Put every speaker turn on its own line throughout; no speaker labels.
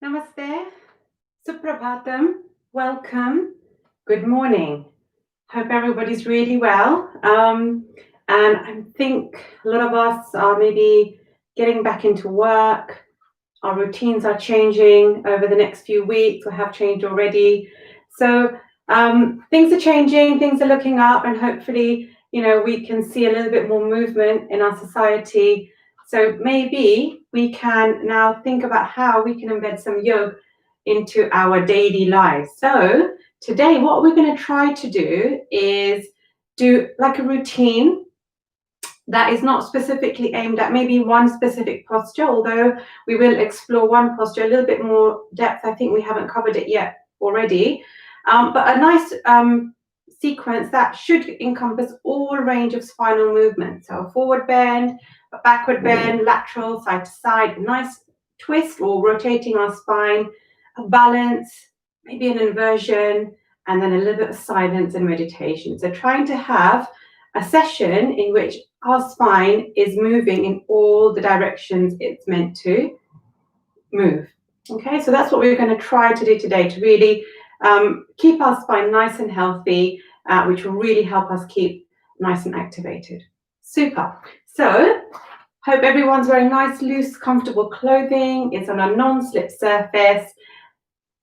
Namaste, Suprabhatam, welcome, good morning. Hope everybody's really well. And I think a lot of us are maybe getting back into work. Our routines are changing over the next few weeks or have changed already. So things are changing, things are looking up, and hopefully, we can see a little bit more movement in our society. So maybe we can now think about how we can embed some yoga into our daily lives. So today, what we're going to try to do is do like a routine that is not specifically aimed at maybe one specific posture, although we will explore one posture a little bit more depth. I think we haven't covered it yet already, but a nice sequence that should encompass all range of spinal movement. So a forward bend, a backward bend, lateral, side to side, a nice twist or rotating our spine, a balance, maybe an inversion, and then a little bit of silence and meditation. So trying to have a session in which our spine is moving in all the directions it's meant to move. Okay, so that's what we're going to try to do today, to really keep our spine nice and healthy, which will really help us keep nice and activated. Super. So hope everyone's wearing nice, loose, comfortable clothing. It's on a non-slip surface.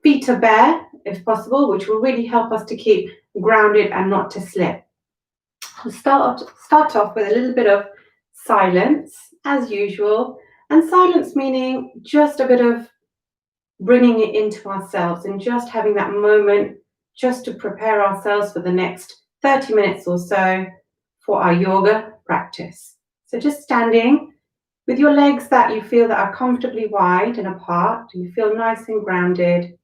Feet are bare, if possible, which will really help us to keep grounded and not to slip. We'll start off with a little bit of silence, as usual. And silence meaning just a bit of bringing it into ourselves and just having that moment just to prepare ourselves for the next 30 minutes or so for our yoga practice. So just standing with your legs that you feel that are comfortably wide and apart. You feel nice and grounded.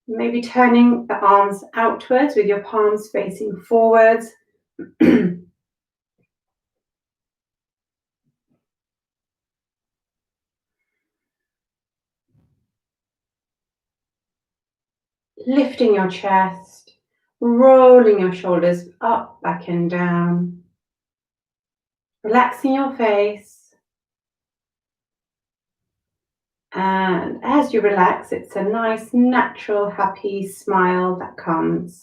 Maybe turning the arms outwards with your palms facing forwards. Lifting your chest, rolling your shoulders up, back and down. Relaxing your face. And as you relax, it's a nice, natural, happy smile that comes.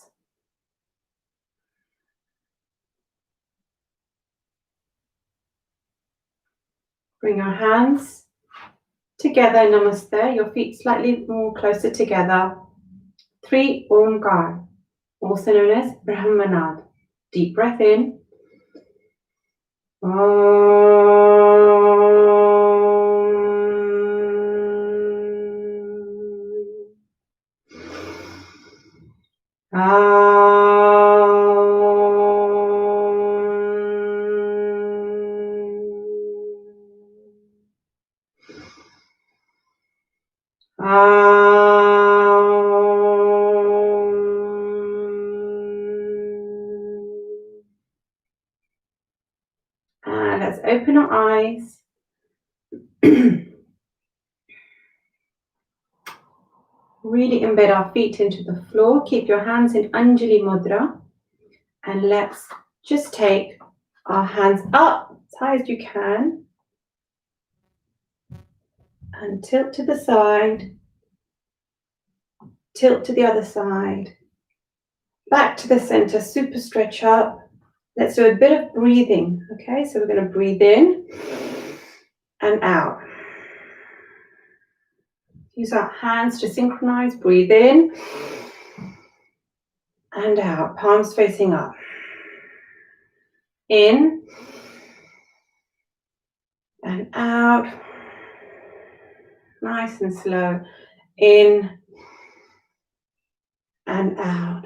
Bring your hands together, namaste, your feet slightly more closer together. 3 Omkar, also known as Brahmanad. Deep breath in. And let's open our eyes. Really embed our feet into the floor. Keep your hands in Anjali Mudra. And let's just take our hands up as high as you can. And tilt to the side. Tilt to the other side. Back to the center, super stretch up. Let's do a bit of breathing. Okay, so we're going to breathe in and out. Use our hands to synchronize. Breathe in and out. Palms facing up. In and out. Nice and slow. In and out.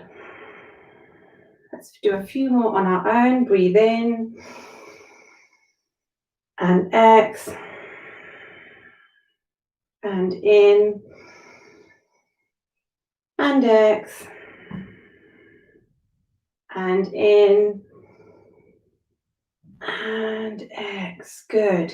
Let's do a few more on our own. Breathe in and exhale. And in and exhale. And in and exhale. Good.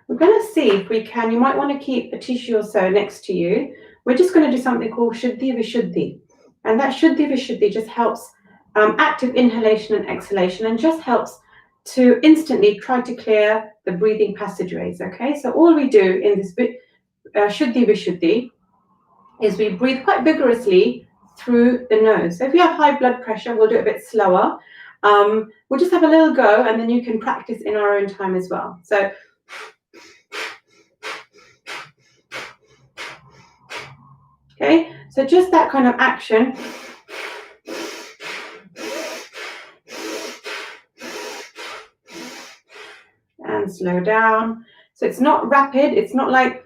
We're going to see if we can, you might want to keep a tissue or so next to you. We're just going to do something called Shuddhi Vishuddhi. And that Shuddhi Vishuddhi just helps active inhalation and exhalation, and just helps to instantly try to clear the breathing passageways. Okay, so all we do in this Shuddhi Vishuddhi is we breathe quite vigorously through the nose. So if you have high blood pressure, we'll do it a bit slower. We'll just have a little go, and then you can practice in our own time as well. So okay, so just that kind of action. And slow down. So it's not rapid, it's not like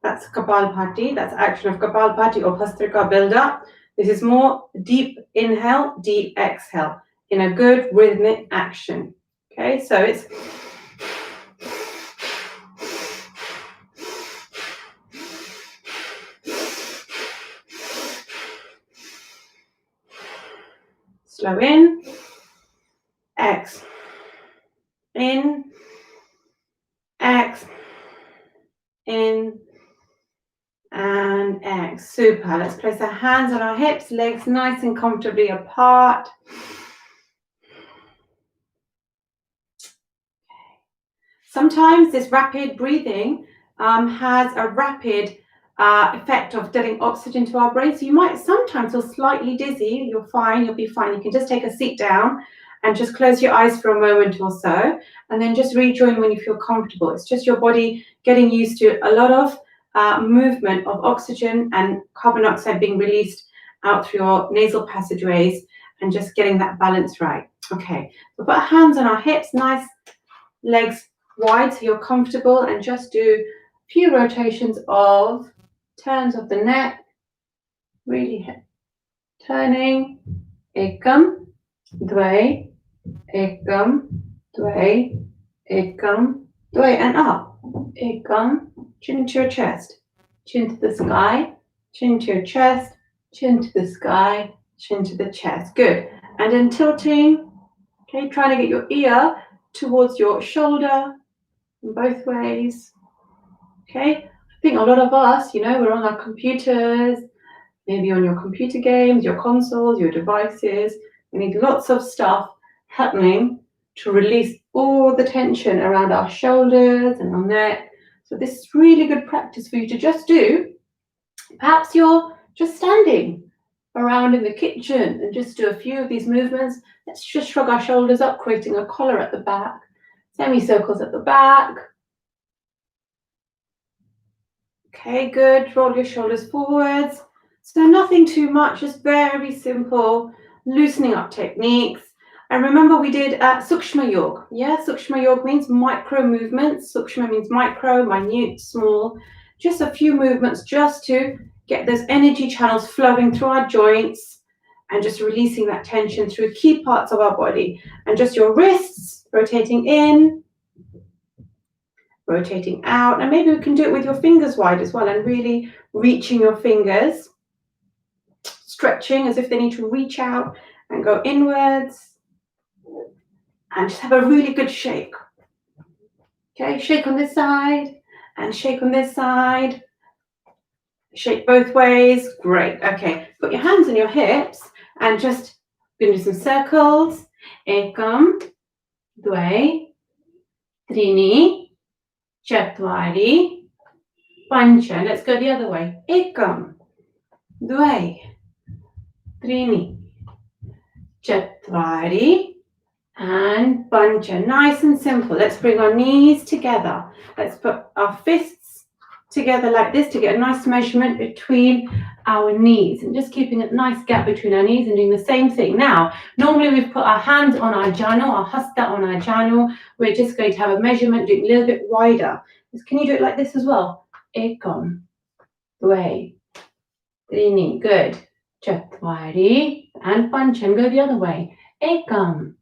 that's Kapalbhati, that's action of Kapalbhati or Bhastrika build-up. This is more deep inhale, deep exhale in a good rhythmic action. Okay, so it's slow in, X, in, X, in, and X. Super. Let's place our hands on our hips, legs nice and comfortably apart. Sometimes this rapid breathing has a rapid effect of getting oxygen to our brain. So you might sometimes feel slightly dizzy. You're fine. You'll be fine. You can just take a seat down and just close your eyes for a moment or so, and then just rejoin when you feel comfortable. It's just your body getting used to a lot of movement of oxygen and carbon dioxide being released out through your nasal passageways and just getting that balance right. Okay, so put our hands on our hips, nice legs wide so you're comfortable, and just do a few rotations of turns of the neck, really turning, ekam, dvai, ekam, dvai, ekam, dvai, and up, ekam, chin to your chest, chin to the sky, chin to your chest, chin to the sky, chin to the chest. Good. And then tilting, okay, trying to get your ear towards your shoulder in both ways. Okay, I think a lot of us, we're on our computers, maybe on your computer games, your consoles, your devices. We need lots of stuff happening to release all the tension around our shoulders and our neck. So this is really good practice for you to just do. Perhaps you're just standing around in the kitchen and just do a few of these movements. Let's just shrug our shoulders up, creating a collar at the back, semicircles at the back. Okay, good. Roll your shoulders forwards. So nothing too much, just very simple loosening up techniques. And remember we did Sukshma Yoga. Yeah, Sukshma Yoga means micro movements. Sukshma means micro, minute, small. Just a few movements just to get those energy channels flowing through our joints and just releasing that tension through key parts of our body. And just your wrists rotating in, rotating out, and maybe we can do it with your fingers wide as well, and really reaching your fingers, stretching as if they need to reach out and go inwards, and just have a really good shake. Okay, shake on this side and shake on this side, shake both ways. Great. Okay, put your hands on your hips and just do some circles. Ekam, dvai, trini, chatvari, pancha. Let's go the other way. Ekam, dvai, trini, chatvari, and pancha. Nice and simple. Let's bring our knees together. Let's put our fists together like this to get a nice measurement between our knees, and just keeping a nice gap between our knees and doing the same thing. Now, normally we've put our hands on our janu, our hasta on our janu. We're just going to have a measurement, doing a little bit wider. Can you do it like this as well? Ekam, dvai, trini. Good. Chatvari and pancha. And go the other way. Ekam,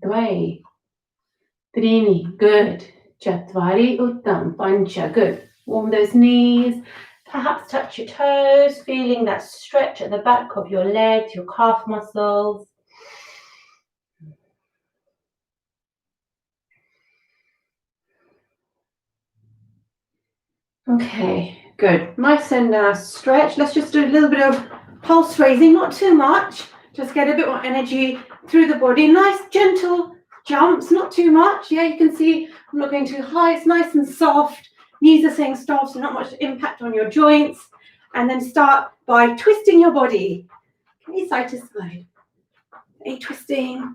dvai, trini. Good. Chatvari, uttam, pancha. Good. Warm those knees. Perhaps touch your toes, feeling that stretch at the back of your legs, your calf muscles. Okay, good. Nice and stretch. Let's just do a little bit of pulse raising, not too much. Just get a bit more energy through the body. Nice, gentle jumps, not too much. Yeah, you can see I'm not going too high. It's nice and soft. Knees are staying soft, so not much impact on your joints. And then start by twisting your body. Okay, side to side. Okay, twisting,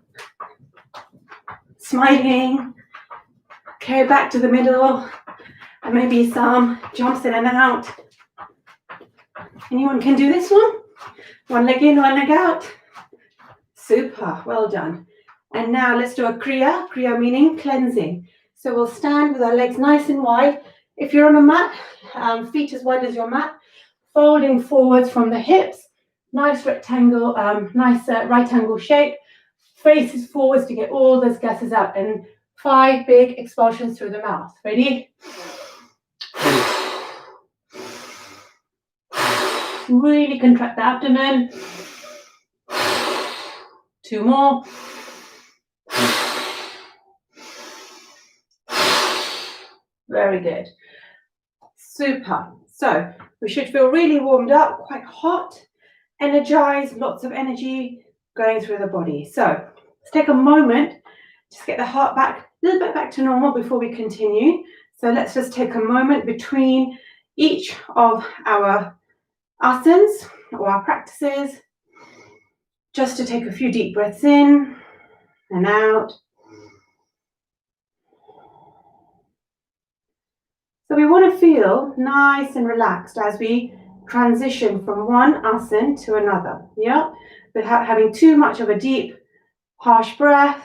smiling. Okay, back to the middle. And maybe some jumps in and out. Anyone can do this one? One leg in, one leg out. Super, well done. And now let's do a kriya. Kriya meaning cleansing. So we'll stand with our legs nice and wide. If you're on a mat, feet as wide as your mat, folding forwards from the hips. Nice rectangle, nice right angle shape. Faces forwards to get all those gases out. And 5 big expulsions through the mouth. Ready? Really contract the abdomen. 2 more. Very good. Super. So we should feel really warmed up, quite hot, energized, lots of energy going through the body. So let's take a moment, just get the heart back, a little bit back to normal before we continue. So let's just take a moment between each of our asanas or our practices, just to take a few deep breaths in and out. So we want to feel nice and relaxed as we transition from one asana to another, yeah? Without having too much of a deep, harsh breath.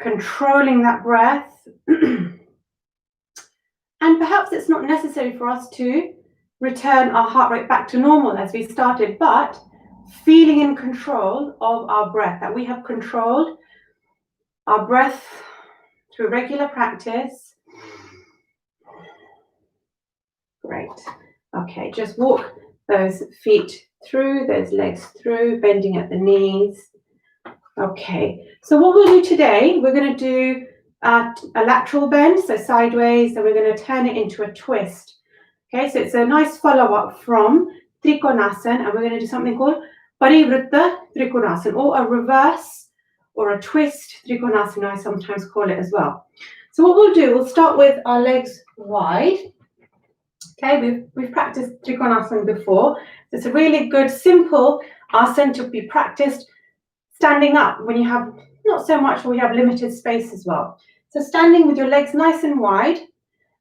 Controlling that breath. And perhaps it's not necessary for us to return our heart rate back to normal as we started, but feeling in control of our breath, that we have controlled our breath through regular practice. Great. Okay, just walk those feet through, those legs through, bending at the knees. Okay, so what we'll do today, we're going to do a lateral bend, so sideways, and we're going to turn it into a twist. Okay, so it's a nice follow-up from Trikonasana, and we're going to do something called Parivritta Trikonasana, or a reverse or a twist Trikonasana, I sometimes call it as well. So what we'll do, we'll start with our legs wide. Okay, we've practiced Trikonasana before. It's a really good, simple asana to be practiced standing up when you have not so much, we have limited space as well. So standing with your legs nice and wide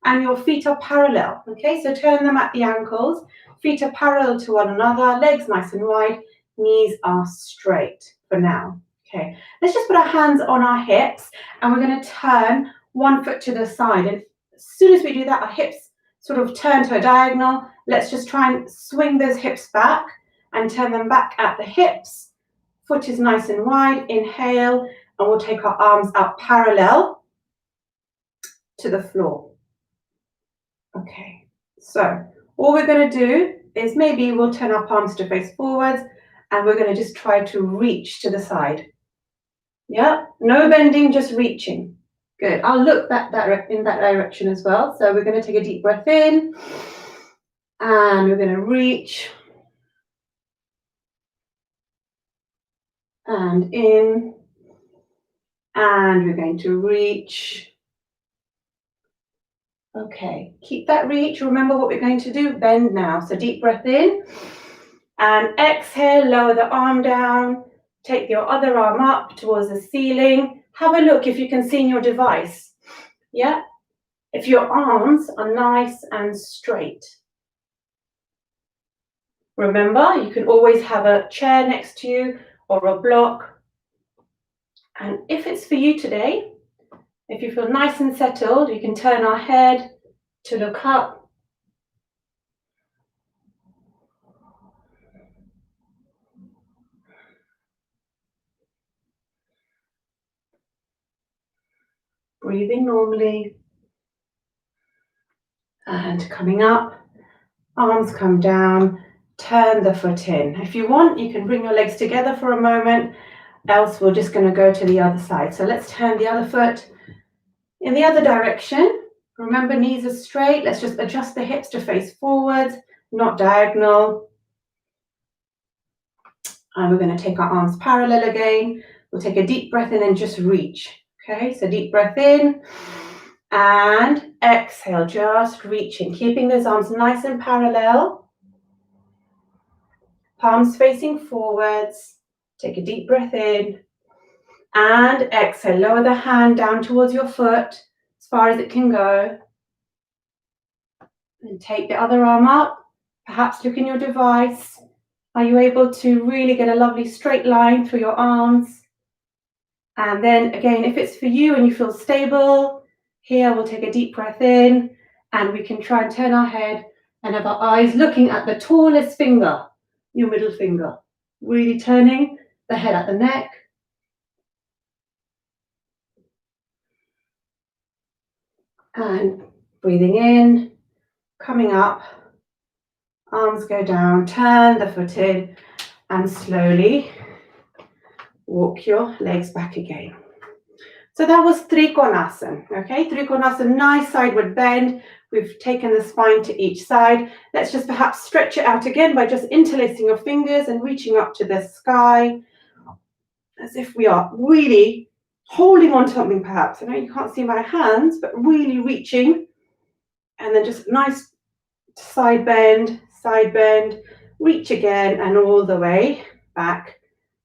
and your feet are parallel. Okay, so turn them at the ankles. Feet are parallel to one another, legs nice and wide, knees are straight for now. Okay, let's just put our hands on our hips and we're going to turn one foot to the side. And as soon as we do that, our hips sort of turn to a diagonal. Let's just try and swing those hips back and turn them back at the hips. Foot is nice and wide. Inhale, and we'll take our arms up parallel to the floor. Okay, so all we're going to do is maybe we'll turn our palms to face forwards and we're going to just try to reach to the side. Yeah, no bending, just reaching. Good. I'll look in that direction as well. So we're going to take a deep breath in and we're going to reach and in, and we're going to reach. Okay, keep that reach. Remember what we're going to do, bend now. So deep breath in and exhale, lower the arm down, take your other arm up towards the ceiling. Have a look if you can see in your device. Yeah, if your arms are nice and straight. Remember, you can always have a chair next to you or a block. And if it's for you today, if you feel nice and settled, you can turn our head to look up. Breathing normally. And coming up, arms come down, turn the foot in. If you want, you can bring your legs together for a moment, else we're just going to go to the other side. So let's turn the other foot in the other direction. Remember, knees are straight. Let's just adjust the hips to face forwards, not diagonal. And we're going to take our arms parallel again. We'll take a deep breath in and just reach. Okay, so deep breath in and exhale, just reaching, keeping those arms nice and parallel. Palms facing forwards. Take a deep breath in and exhale. Lower the hand down towards your foot as far as it can go. And take the other arm up. Perhaps look in your device. Are you able to really get a lovely straight line through your arms? And then again, if it's for you and you feel stable, here we'll take a deep breath in and we can try and turn our head and have our eyes looking at the tallest finger, your middle finger. Really turning the head at the neck. And breathing in, coming up, arms go down, turn the foot in and slowly walk your legs back again. So that was Trikonasana, okay? Trikonasana, nice sideward bend. We've taken the spine to each side. Let's just perhaps stretch it out again by just interlacing your fingers and reaching up to the sky as if we are really holding on to something perhaps. I know you can't see my hands, but really reaching. And then just nice side bend, reach again and all the way back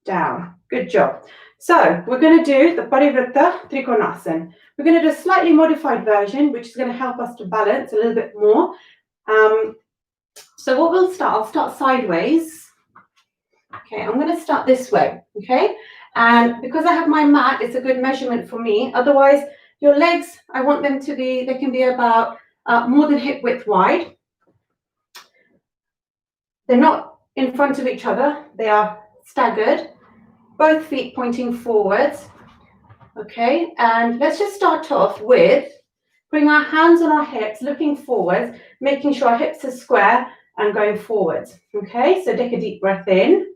down. Good job. So we're going to do the Parivrtta Trikonasana. We're going to do a slightly modified version, which is going to help us to balance a little bit more. So what we'll start, I'll start sideways. Okay, I'm going to start this way, okay? And because I have my mat, it's a good measurement for me. Otherwise, your legs, I want them to be, they can be about more than hip width wide. They're not in front of each other. They are staggered. Both feet pointing forwards. Okay, and let's just start off with bring our hands on our hips, looking forwards, making sure our hips are square and going forwards. Okay, so take a deep breath in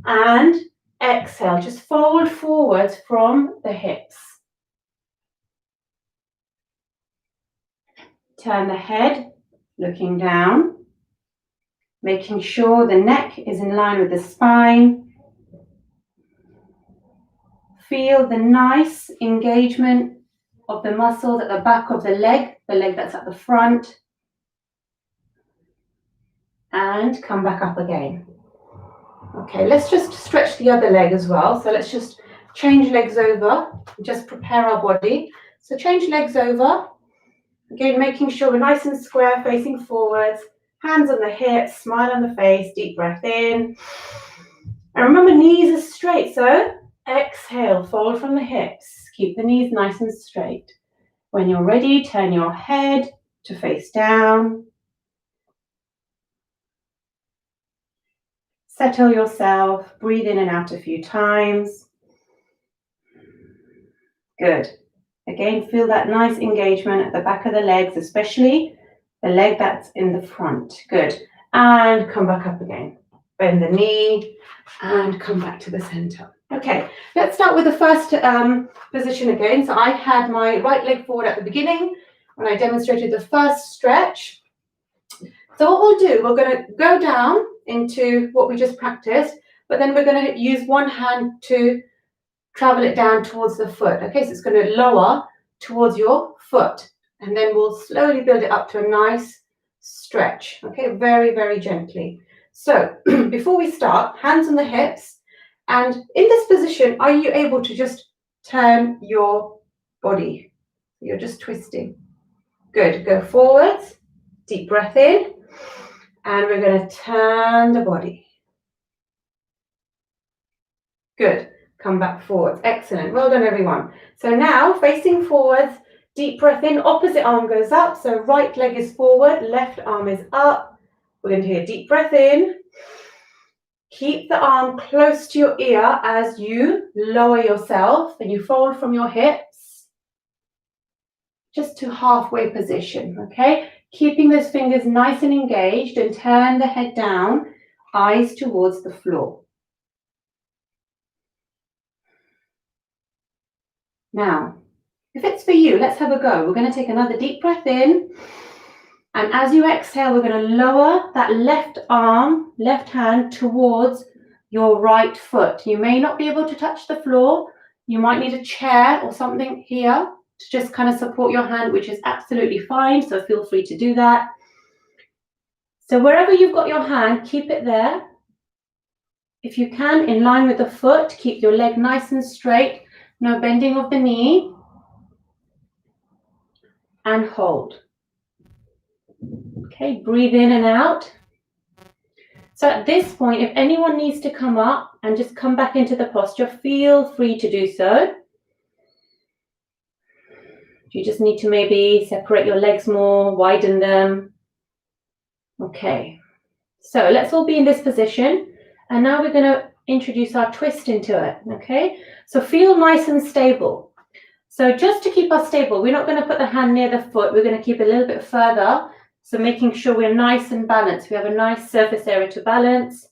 and exhale. Just fold forwards from the hips. Turn the head, looking down, making sure the neck is in line with the spine. Feel the nice engagement of the muscles at the back of the leg that's at the front. And come back up again. Okay, let's just stretch the other leg as well. So let's just change legs over, just prepare our body. So change legs over. Again, making sure we're nice and square, facing forwards, hands on the hips, smile on the face, deep breath in. And remember, knees are straight, so exhale, fold from the hips. Keep the knees nice and straight. When you're ready, turn your head to face down. Settle yourself, breathe in and out a few times. Good. Again, feel that nice engagement at the back of the legs, especially the leg that's in the front. Good. And come back up again. Bend the knee and come back to the center. Okay, let's start with the first position again. So I had my right leg forward at the beginning when I demonstrated the first stretch. So what we'll do, we're going to go down into what we just practiced, but then we're going to use one hand to travel it down towards the foot. Okay, so it's going to lower towards your foot, and then we'll slowly build it up to a nice stretch. Okay, very, very gently. So before we start, hands on the hips, and in this position, are you able to just turn your body? You're just twisting. Good, go forwards, deep breath in, and we're going to turn the body. Good, come back forwards. Excellent, well done everyone. So now facing forwards, deep breath in, opposite arm goes up, so right leg is forward, left arm is up. We're going to take a deep breath in. Keep the arm close to your ear as you lower yourself and you fold from your hips. Just to halfway position, okay? Keeping those fingers nice and engaged and turn the head down, eyes towards the floor. Now, if it's for you, let's have a go. We're going to take another deep breath in And as you exhale, we're going to lower that left arm, left hand towards your right foot. You may not be able to touch the floor. You might need a chair or something here to just kind of support your hand, which is absolutely fine. So feel free to do that. So wherever you've got your hand, keep it there. If you can, in line with the foot, keep your leg nice and straight. No bending of the knee. And hold. Okay, breathe in and out. So at this point, if anyone needs to come up and just come back into the posture, feel free to do so. You just need to maybe separate your legs more, widen them. Okay, so let's all be in this position. And now we're going to introduce our twist into it, okay? So feel nice and stable. So just to keep us stable, we're not going to put the hand near the foot. We're going to keep it a little bit further. So making sure we're nice and balanced. We have a nice surface area to balance.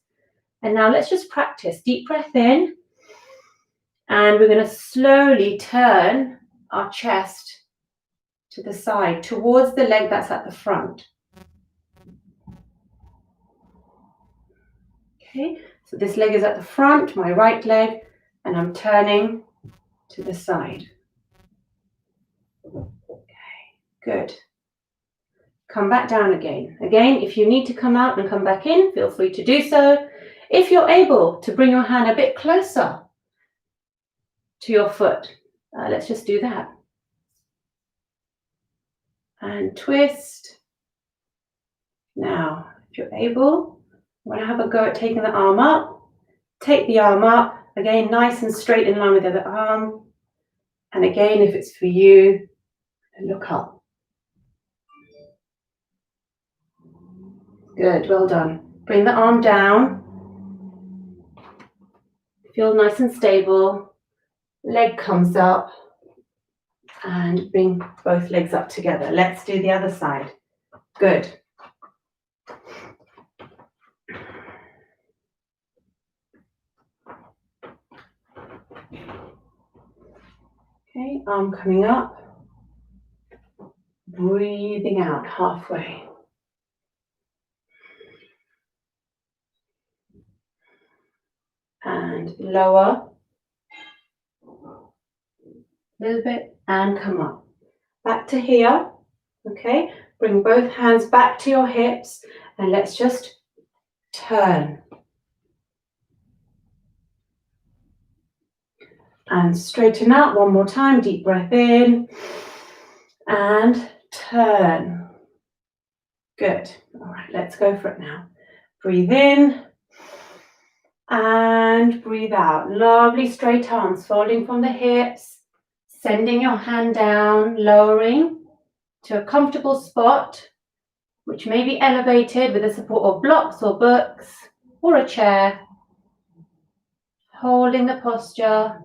And now let's just practice. Deep breath in. And we're going to slowly turn our chest to the side, towards the leg that's at the front. Okay, so this leg is at the front, my right leg, and I'm turning to the side. Okay, good. Come back down again. Again, if you need to come out and come back in, feel free to do so. If you're able to bring your hand a bit closer to your foot, let's just do that. And twist. Now, if you're able, you want to have a go at taking the arm up. Take the arm up. Again, nice and straight in line with the other arm. And again, if it's for you, look up. Good, well done. Bring the arm down. Feel nice and stable. Leg comes up. And bring both legs up together. Let's do the other side. Good. Okay, arm coming up. Breathing out halfway. And lower. A little bit and come up. Back to here. Okay, bring both hands back to your hips and let's just turn. And straighten out one more time. Deep breath in and turn. Good. All right, let's go for it now. Breathe in and breathe out. Lovely straight arms folding from the hips. Sending your hand down, lowering to a comfortable spot, which may be elevated with the support of blocks or books or a chair. Holding the posture.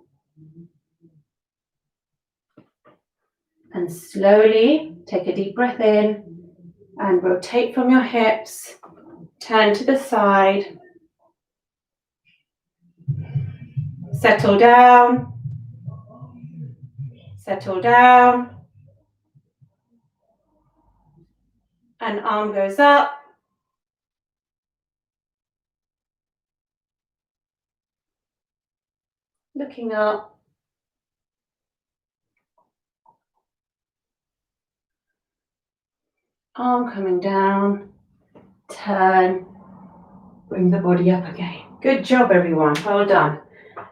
And slowly take a deep breath in and rotate from your hips. Turn to the side. Settle down. Settle down. And arm goes up. Looking up. Arm coming down. Turn. Bring the body up again. Good job, everyone. Well done.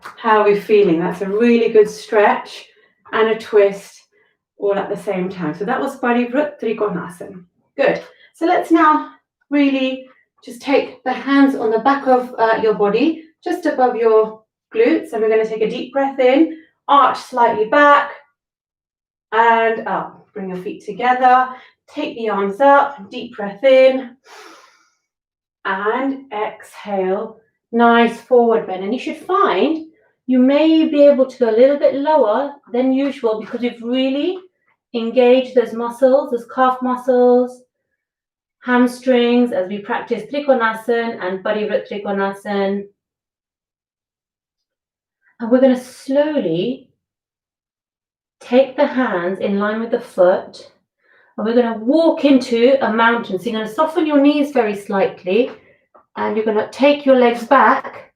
How are we feeling? That's a really good stretch and a twist all at the same time. So that was Parivrit Trikonasana. Good. So let's now really just take the hands on the back of your body, just above your glutes. And we're going to take a deep breath in, arch slightly back and up. Bring your feet together. Take the arms up, deep breath in and exhale. Nice forward bend. And you should find you may be able to go a little bit lower than usual because we've really engaged those muscles, those calf muscles, hamstrings as we practice Trikonasana and Parivrit Trikonasana. And we're going to slowly take the hands in line with the foot,
and we're going to walk into a mountain. So you're going to soften your knees very slightly, and you're going to take your legs back,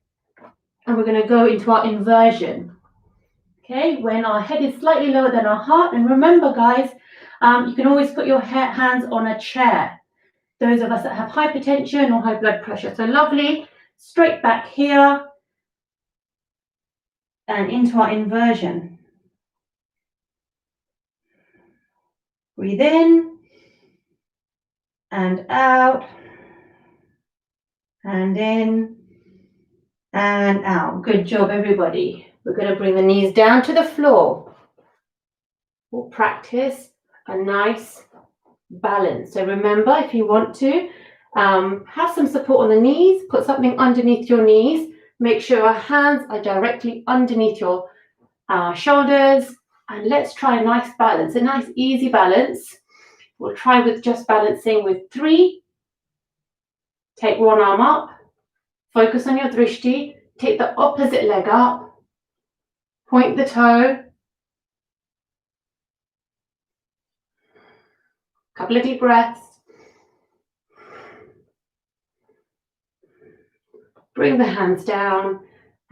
and we're going to go into our inversion. Okay, when our head is slightly lower than our heart. And remember, guys, you can always put your hands on a chair. Those of us that have hypertension or high blood pressure. So lovely, straight back here and into our inversion. Breathe in and out and in and out. Good job, everybody. We're going to bring the knees down to the floor. We'll practice a nice balance. So remember, if you want to, have some support on the knees, put something underneath your knees. Make sure our hands are directly underneath your shoulders. And let's try a nice balance, a nice easy balance. We'll try with just balancing with 3. Take one arm up. Focus on your drishti. Take the opposite leg up. Point the toe. Couple of deep breaths. Bring the hands down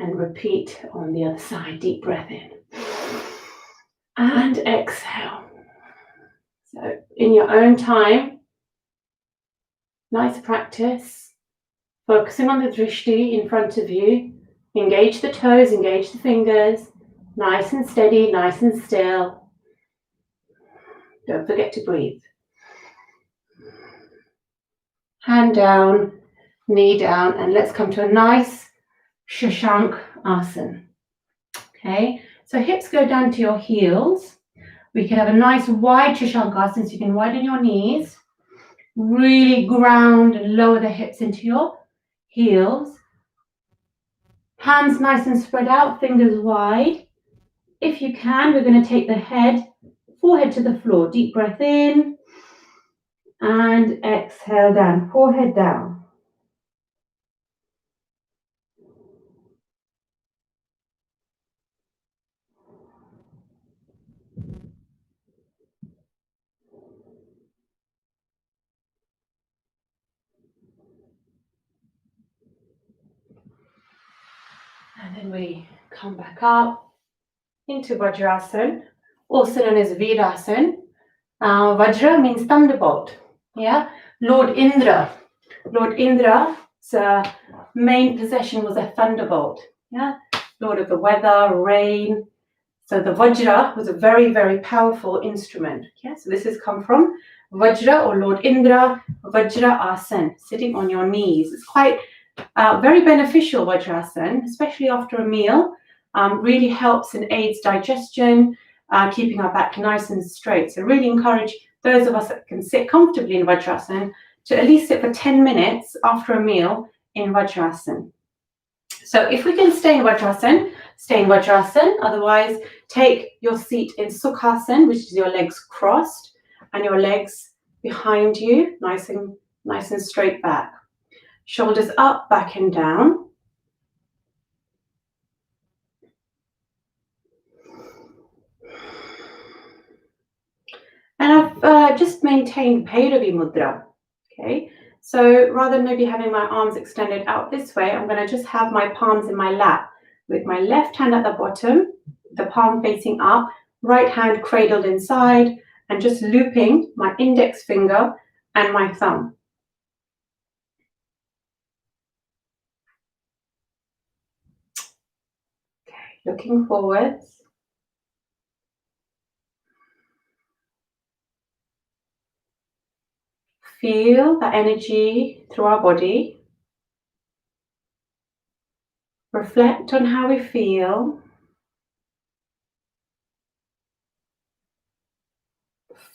and repeat on the other side. Deep breath in. And exhale. So in your own time, nice practice. Focusing on the drishti in front of you. Engage the toes, engage the fingers. Nice and steady, nice and still. Don't forget to breathe. Hand down, knee down, and let's come to a nice Shashank Asana. Okay, so hips go down to your heels. We can have a nice wide Shashank Asana, so you can widen your knees. Really ground and lower the hips into your heels. Hands nice and spread out, fingers wide. If you can, we're going to take the forehead to the floor. Deep breath in and exhale down, forehead down. And then we come back up into Vajrasana, also known as Virasana. Vajra means thunderbolt. Yeah, Lord Indra's main possession was a thunderbolt. Yeah, Lord of the weather, rain. So the Vajra was a very, very powerful instrument. Yeah, so this has come from Vajra or Lord Indra, Vajra Asana, sitting on your knees. It's quite very beneficial, Vajrasana, especially after a meal. Really helps and aids digestion, keeping our back nice and straight. So really encourage those of us that can sit comfortably in Vajrasana to at least sit for 10 minutes after a meal in Vajrasana. So if we can stay in Vajrasana, stay in Vajrasana. Otherwise, take your seat in Sukhasana, which is your legs crossed and your legs behind you, nice and straight back. Shoulders up, back and down. And I've just maintained Bhairavi Mudra. Okay, so rather than maybe having my arms extended out this way, I'm going to just have my palms in my lap with my left hand at the bottom, the palm facing up, right hand cradled inside, and just looping my index finger and my thumb. Okay, looking forwards. Feel the energy through our body. Reflect on how we feel.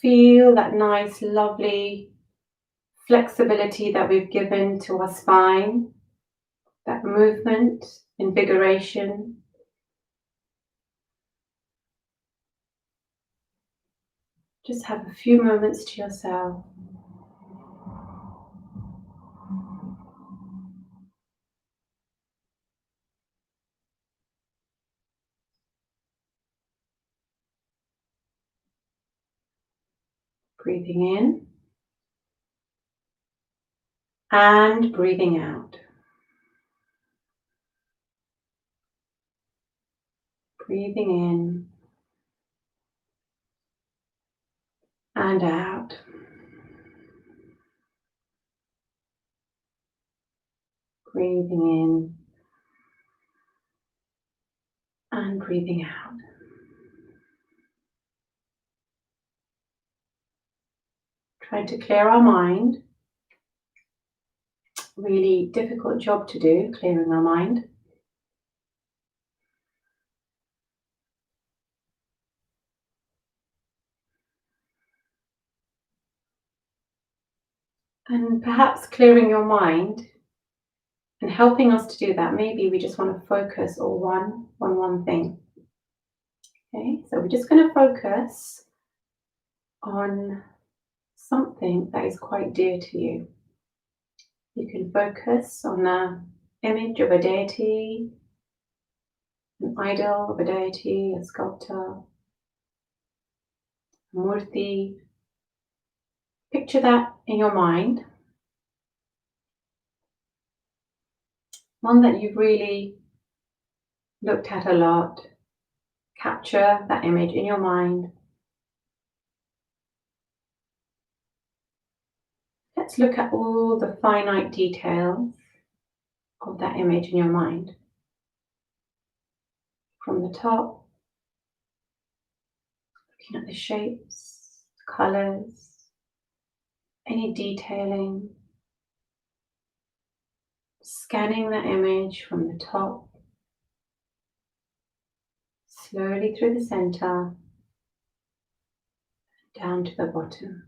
Feel that nice, lovely flexibility that we've given to our spine, that movement, invigoration. Just have a few moments to yourself. Breathing in and breathing out. Breathing in and out. Breathing in and breathing out. Trying to clear our mind. Really difficult job to do, clearing our mind. And perhaps clearing your mind and helping us to do that, maybe we just want to focus on one thing. Okay, so we're just going to focus on something that is quite dear to you. You can focus on an image of a deity, an idol of a deity, a sculptor, a murti. Picture that in your mind. One that you've really looked at a lot. Capture that image in your mind. Let's look at all the finite details of that image in your mind. From the top, looking at the shapes, colours, any detailing. Scanning that image from the top, slowly through the centre, down to the bottom.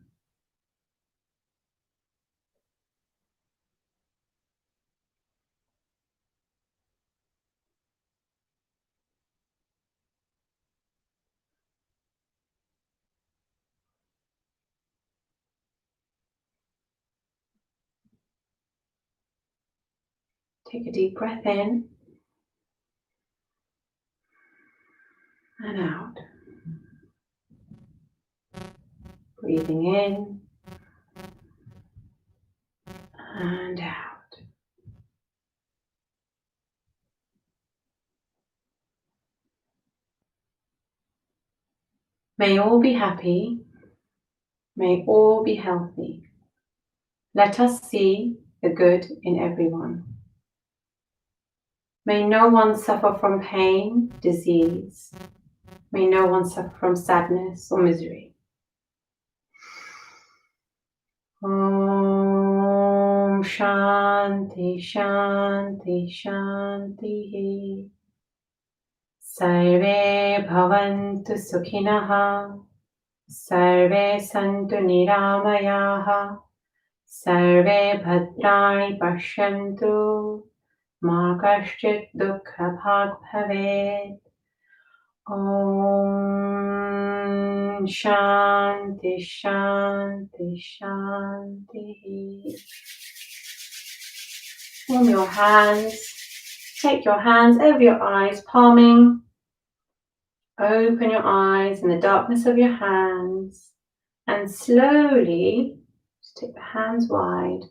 Take a deep breath in and out. Breathing in and out. May all be happy. May all be healthy. Let us see the good in everyone. May no one suffer from pain, disease. May no one suffer from sadness or misery. Om Shanti Shanti Shanti. Sarve bhavantu sukhinaha. Sarve santu niramayaha. Sarve bhadrani pashyantu. Ma kaschit dukkha bhag bhavet. Om Shanti Shanti Shanti. Warm your hands. Take your hands over your eyes, palming. Open your eyes in the darkness of your hands and slowly just take the hands wide.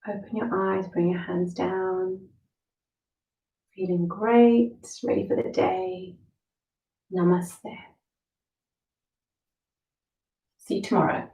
Open your eyes, bring your hands down. Feeling great, ready for the day. Namaste. See you tomorrow.